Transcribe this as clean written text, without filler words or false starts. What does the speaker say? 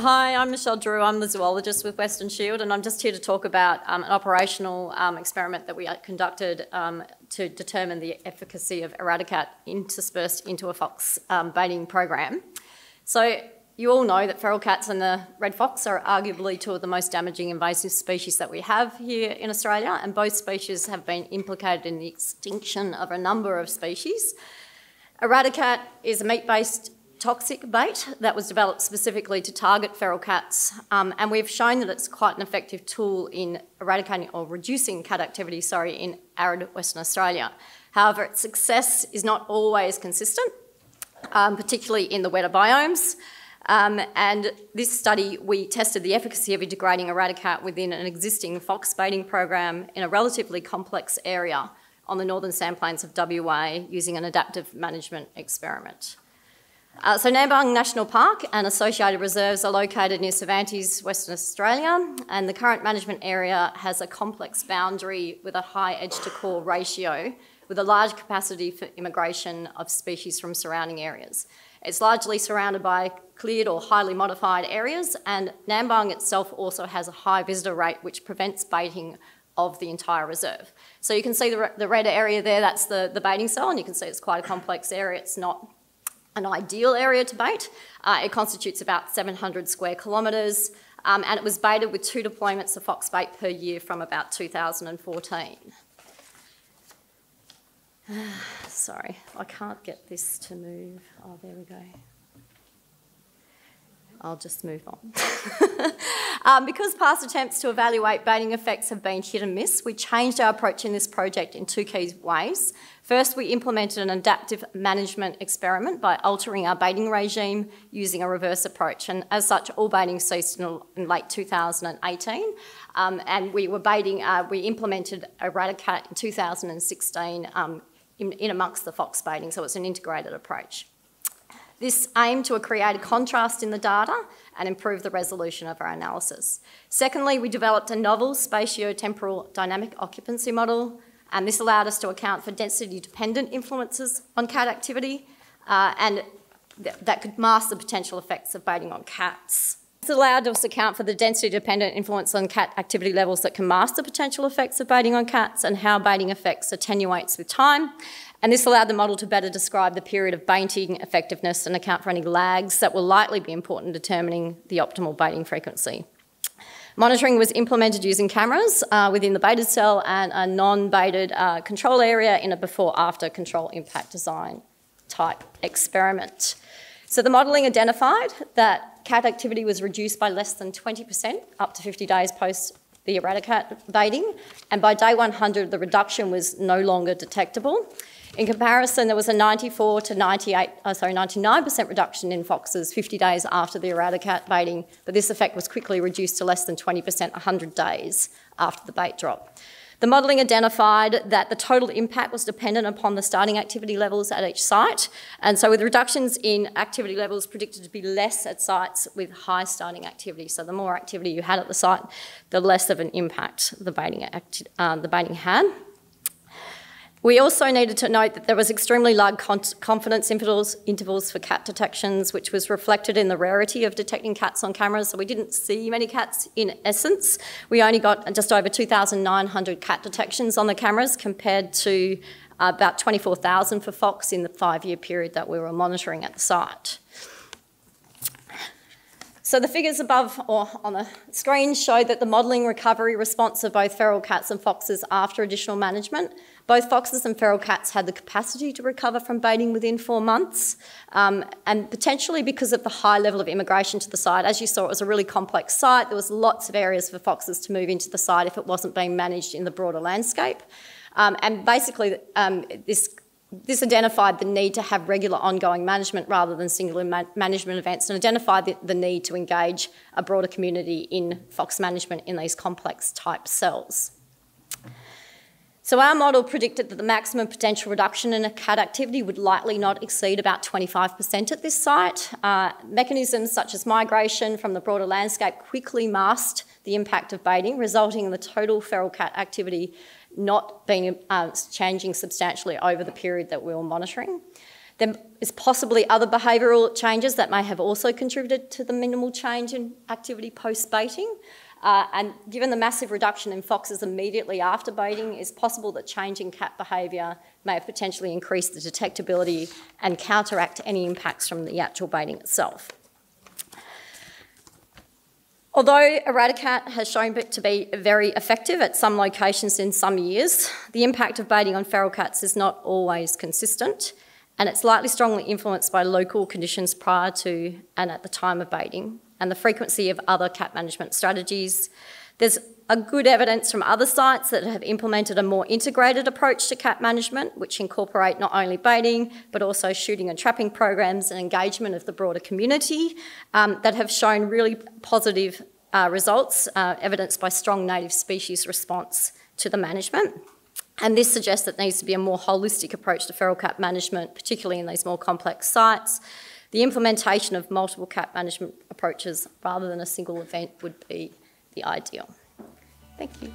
Hi, I'm Michelle Drew. I'm the zoologist with Western Shield, and I'm just here to talk about an operational experiment that we conducted to determine the efficacy of Eradicat interspersed into a fox baiting program. So you all know that feral cats and the red fox are arguably two of the most damaging invasive species that we have here in Australia, and both species have been implicated in the extinction of a number of species. Eradicat is a meat-based toxic bait that was developed specifically to target feral cats, and we've shown that it's quite an effective tool in eradicating or reducing cat activity, in arid Western Australia. However, its success is not always consistent, particularly in the wetter biomes. And this study, we tested the efficacy of integrating Eradicat within an existing fox baiting program in a relatively complex area on the northern sandplains of WA using an adaptive management experiment. So Nambung National Park and associated reserves are located near Cervantes, Western Australia, and the current management area has a complex boundary with a high edge-to-core ratio with a large capacity for immigration of species from surrounding areas. It's largely surrounded by cleared or highly modified areas, and Nambung itself also has a high visitor rate which prevents baiting of the entire reserve. So you can see the red area there, that's the baiting cell, and you can see it's quite a complex area. It's not an ideal area to bait. It constitutes about 700 square kilometres, and it was baited with 2 deployments of fox bait per year from about 2014. Sorry, I can't get this to move. Oh, there we go. I'll just move on. Because past attempts to evaluate baiting effects have been hit and miss, we changed our approach in this project in 2 key ways. First, we implemented an adaptive management experiment by altering our baiting regime using a reverse approach, and as such, all baiting ceased in late 2018, and we implemented Eradicat in 2016 in amongst the fox baiting, so it's an integrated approach. This aimed to create a contrast in the data and improve the resolution of our analysis. Secondly, we developed a novel spatio-temporal dynamic occupancy model, and this allowed us to account for density-dependent influences on cat activity, and that could mask the potential effects of baiting on cats. This allowed us to account for the density-dependent influence on cat activity levels that can mask the potential effects of baiting on cats and how baiting effects attenuates with time. And this allowed the model to better describe the period of baiting effectiveness and account for any lags that will likely be important in determining the optimal baiting frequency. Monitoring was implemented using cameras within the baited cell and a non-baited control area in a before-after control impact design type experiment. So the modelling identified that cat activity was reduced by less than 20% up to 50 days post the Eradicat baiting, and by day 100 the reduction was no longer detectable. In comparison, there was a 99% reduction in foxes 50 days after the Eradicat baiting, but this effect was quickly reduced to less than 20% 100 days after the bait drop. The modelling identified that the total impact was dependent upon the starting activity levels at each site, and so with reductions in activity levels predicted to be less at sites with high starting activity. So the more activity you had at the site, the less of an impact the baiting had. We also needed to note that there was extremely large confidence intervals for cat detections, which was reflected in the rarity of detecting cats on cameras. So we didn't see many cats in essence. We only got just over 2,900 cat detections on the cameras compared to about 24,000 for fox in the 5-year period that we were monitoring at the site. So the figures above or on the screen show that the modelling recovery response of both feral cats and foxes after additional management. Both foxes and feral cats had the capacity to recover from baiting within 4 months, and potentially because of the high level of immigration to the site. As you saw, it was a really complex site. There was lots of areas for foxes to move into the site if it wasn't being managed in the broader landscape. And basically, this identified the need to have regular ongoing management rather than singular management events, and identified the need to engage a broader community in fox management in these complex type cells. So our model predicted that the maximum potential reduction in cat activity would likely not exceed about 25% at this site. Mechanisms such as migration from the broader landscape quickly masked the impact of baiting, resulting in the total feral cat activity not being changing substantially over the period that we were monitoring. There is possibly other behavioural changes that may have also contributed to the minimal change in activity post-baiting. And given the massive reduction in foxes immediately after baiting, it's possible that change in cat behaviour may have potentially increased the detectability and counteract any impacts from the actual baiting itself. Although Eradicat has shown to be very effective at some locations in some years, the impact of baiting on feral cats is not always consistent, and it's likely strongly influenced by local conditions prior to and at the time of baiting, and the frequency of other cat management strategies. There's a good evidence from other sites that have implemented a more integrated approach to cat management, which incorporate not only baiting, but also shooting and trapping programs and engagement of the broader community that have shown really positive results, evidenced by strong native species response to the management. And this suggests that there needs to be a more holistic approach to feral cat management, particularly in these more complex sites. The implementation of multiple cat management approaches rather than a single event would be the ideal. Thank you.